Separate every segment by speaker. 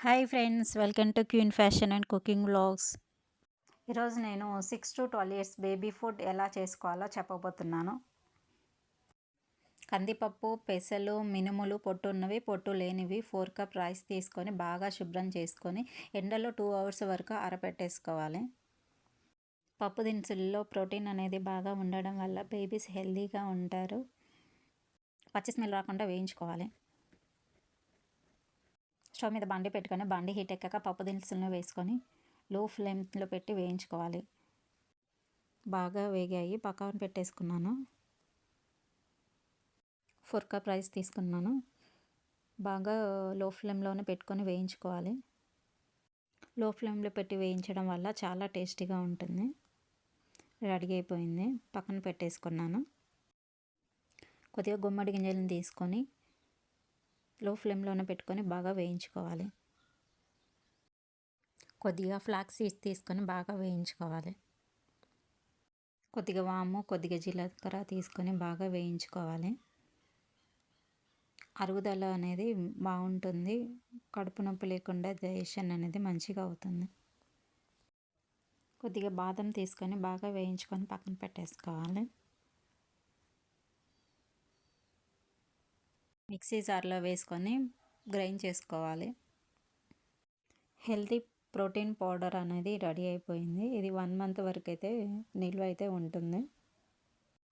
Speaker 1: Hi friends, welcome to queen fashion and cooking vlogs. ఈరోజు నేను 6 to 12 years baby food ఎలా చేసుకోవాలో చెప్పబోతున్నాను. కందిపప్పు, పెసలు, మినుములు, పొట్టు ఉన్నవి, పొట్టు లేనివి 4 కప్ రైస్ తీసుకొని బాగా శుభ్రం చేసుకొని ఎండలో 2 అవర్స్ వరకు ఆరబెట్టేసుకోవాలి. పప్పు దినుసుల్లో ప్రోటీన్ అనేది బాగా ఉండడం వల్ల బేబీస్ హెల్తీగా ఉంటారు. పచ్చి స్మెల్ రాకుండా వేయించుకోవాలి. స్టవ్ మీద బండి పెట్టుకొని బండి హీట్ ఎక్కాక పప్పు దినుసులను వేసుకొని లో ఫ్లేమ్లో పెట్టి వేయించుకోవాలి. బాగా వేగాయి, పక్కన పెట్టేసుకున్నాను. 4 కప్ రైస్ తీసుకున్నాను. బాగా లో ఫ్లేమ్లోనే పెట్టుకొని వేయించుకోవాలి. లో ఫ్లేమ్లో పెట్టి వేయించడం వల్ల చాలా టేస్టీగా ఉంటుంది. రెడీ అయిపోయింది, పక్కన పెట్టేసుకున్నాను. కొద్దిగా గుమ్మడి గింజలను తీసుకొని లో ఫ్లేమ్లోనే పెట్టుకొని బాగా వేయించుకోవాలి. కొద్దిగా ఫ్లాక్స్ సీడ్స్ తీసుకొని బాగా వేయించుకోవాలి. కొద్దిగా వాము, కొద్దిగా జీలకర్ర తీసుకొని బాగా వేయించుకోవాలి. అరుగుదల అనేది బాగుంటుంది. కడుపు నొప్పి లేకుండా డైజెషన్ అనేది మంచిగా అవుతుంది. కొద్దిగా బాదం తీసుకొని బాగా వేయించుకొని పక్కన పెట్టేసుకోవాలి. మిక్సీ జార్లో వేసుకొని గ్రైండ్ చేసుకోవాలి. హెల్తీ ప్రోటీన్ పౌడర్ అనేది రెడీ అయిపోయింది. ఇది 1 మంత్ వరకు అయితే నిల్వ అయితే ఉంటుంది.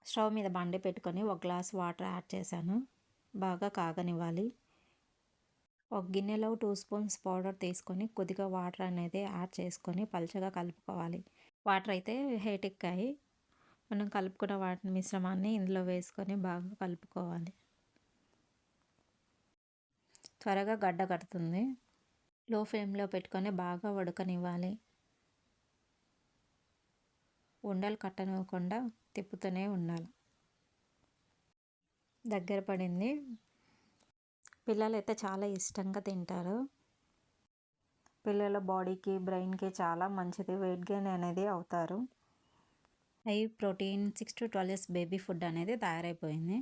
Speaker 1: స్టవ్ మీద బండి పెట్టుకొని 1 గ్లాస్ వాటర్ యాడ్ చేశాను. బాగా కాగనివ్వాలి. ఒక గిన్నెలో 2 స్పూన్స్ పౌడర్ తీసుకొని కొద్దిగా వాటర్ అనేది యాడ్ చేసుకొని పలుచగా కలుపుకోవాలి. వాటర్ అయితే హీట్ ఎక్కాయి. మనం కలుపుకున్న వాటర్ మిశ్రమాన్ని ఇందులో వేసుకొని బాగా కలుపుకోవాలి. త్వరగా గడ్డ కడుతుంది. లో ఫ్లేమ్లో పెట్టుకొని బాగా ఉడకనివ్వాలి. ఉండలు కట్టనివ్వకుండా తిప్పుతూనే ఉండాలి. దగ్గర పడింది. పిల్లలు అయితే చాలా ఇష్టంగా తింటారు. పిల్లల బాడీకి, బ్రెయిన్కి చాలా మంచిది. వెయిట్ గెయిన్ అనేది అవుతారు. High protein 6 to 12 years baby food అనేది తయారైపోయింది.